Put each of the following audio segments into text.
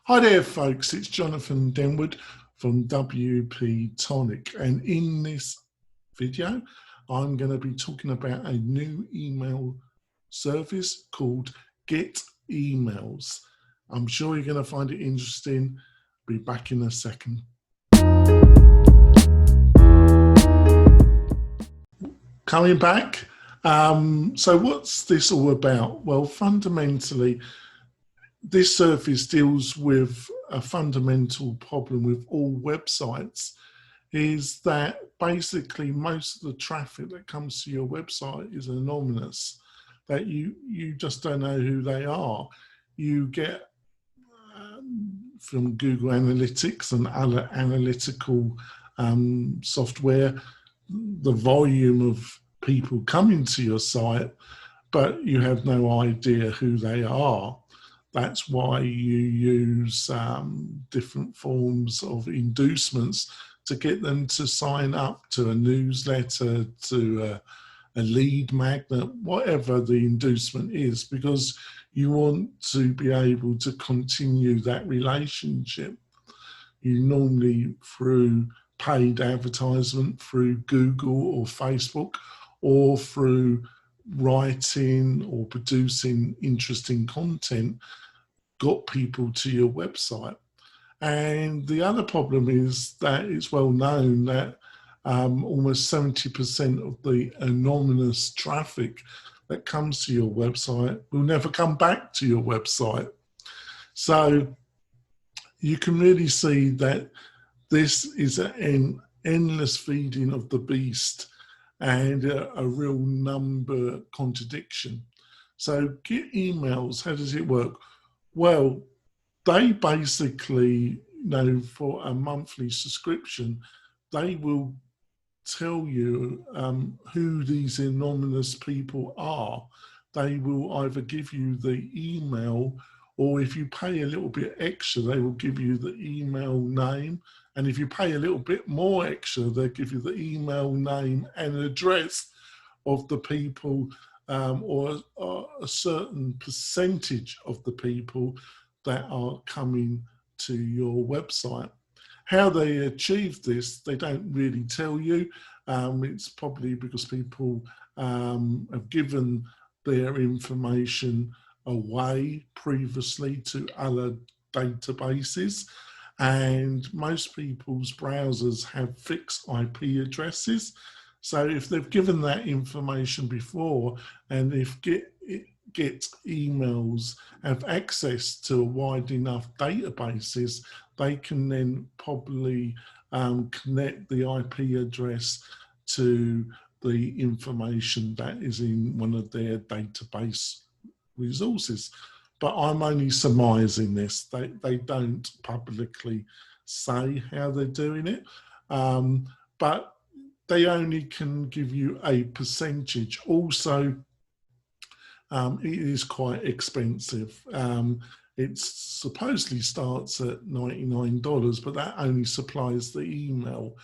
Hi there folks, it's Jonathan Denwood from WP-Tonic, and in this video I'm going to be talking about a new email service called Get Emails. I'm sure you're going to find it interesting. Be back in a second. Coming back. So what's this all about? Well, fundamentally, this service deals with a fundamental problem with all websites, is that basically most of the traffic that comes to your website is anonymous, that you just don't know who they are. You get from Google Analytics and other analytical software the volume of people coming to your site, but you have no idea who they are. That's why you use different forms of inducements to get them to sign up to a newsletter, to a lead magnet, whatever the inducement is, because you want to be able to continue that relationship. You normally, through paid advertisement through Google or Facebook, or through writing or producing interesting content, got people to your website. And the other problem is that it's well known that almost 70% of the anonymous traffic that comes to your website will never come back to your website. So you can really see that this is an endless feeding of the beast and a real number contradiction. So Get Emails, how does it work? Well, they basically, for a monthly subscription, they will tell you who these anonymous people are. They will either give you the email, or if you pay a little bit extra, they will give you the email name. And if you pay a little bit more extra, they'll give you the email name and address of the people, or a certain percentage of the people that are coming to your website. How they achieve this, they don't really tell you. It's probably because people have given their information away previously to other databases, and most people's browsers have fixed IP addresses. So if they've given that information before, and if Get Emails have access to wide enough databases, they can then probably connect the IP address to the information that is in one of their database resources. But I'm only surmising this. They don't publicly say how they're doing it, but they only can give you a percentage. Also, it is quite expensive. It supposedly starts at $99, but that only supplies the email.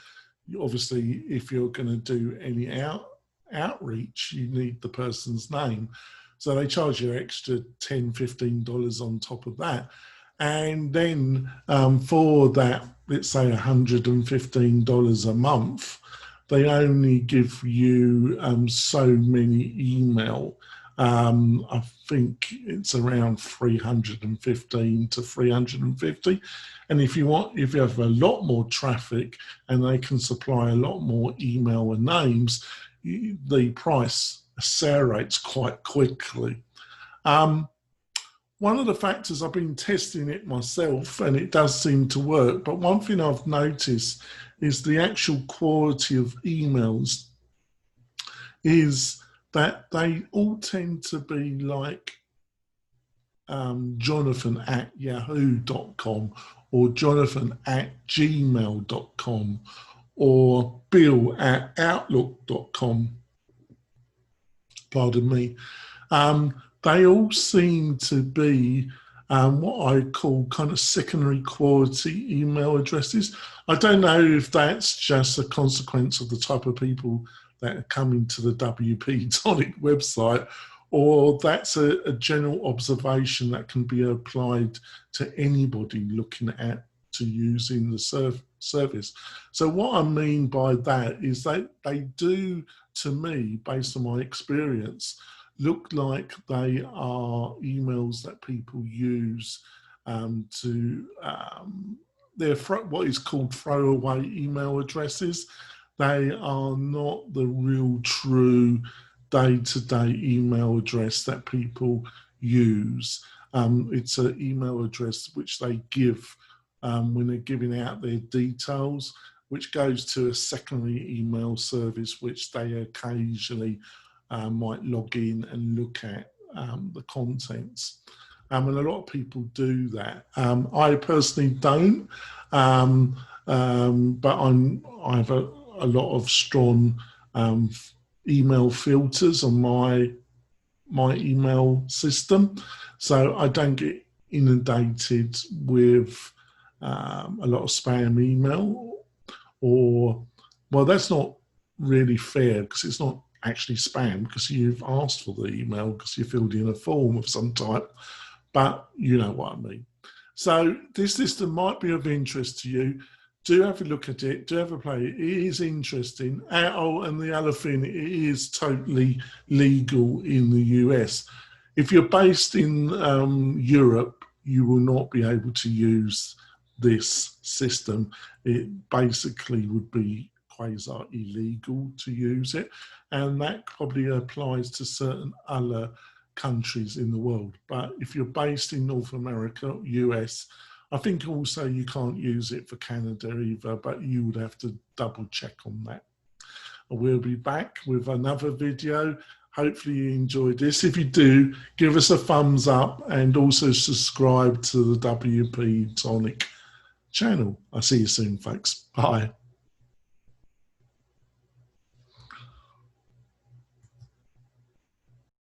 Obviously, if you're going to do any outreach, you need the person's name. So they charge you extra $10, $15 on top of that. And then for that, let's say $115 a month, they only give you so many email. I think it's around 315 to 350. And if you have a lot more traffic and they can supply a lot more email and names, the price accelerates quite quickly. One of the factors, I've been testing it myself and it does seem to work, but one thing I've noticed is the actual quality of emails is that they all tend to be like Jonathan@yahoo.com or Jonathan@gmail.com or Bill@outlook.com. Pardon me. They all seem to be what I call kind of secondary quality email addresses. I don't know if that's just a consequence of the type of people that are coming to the WP-Tonic website, or that's a general observation that can be applied to anybody looking at to using the service. So what I mean by that is they do, to me, based on my experience, look like they are emails that people use they're what is called throwaway email addresses. They are not the real true day-to-day email address that people use. It's an email address which they give when they're giving out their details, which goes to a secondary email service which they occasionally might log in and look at the contents. And a lot of people do that. I personally don't, but I have a lot of strong email filters on my email system, so I don't get inundated with a lot of spam email. Or, well, that's not really fair, because it's not actually spam, because you've asked for the email because you filled in a form of some type, but you know what I mean. So this system might be of interest to you. Do have a look at it, do have a play. It is interesting. Oh, and the other thing, it is totally legal in the US. If you're based in Europe, you will not be able to use this system. It basically would be quasi illegal to use it, and that probably applies to certain other countries in the world. But if you're based in North America, US, I think also you can't use it for Canada either, but you would have to double check on that. We'll be back with another video. Hopefully you enjoyed this. If you do, give us a thumbs up and also subscribe to the WP-Tonic channel. I'll see you soon, folks. Bye.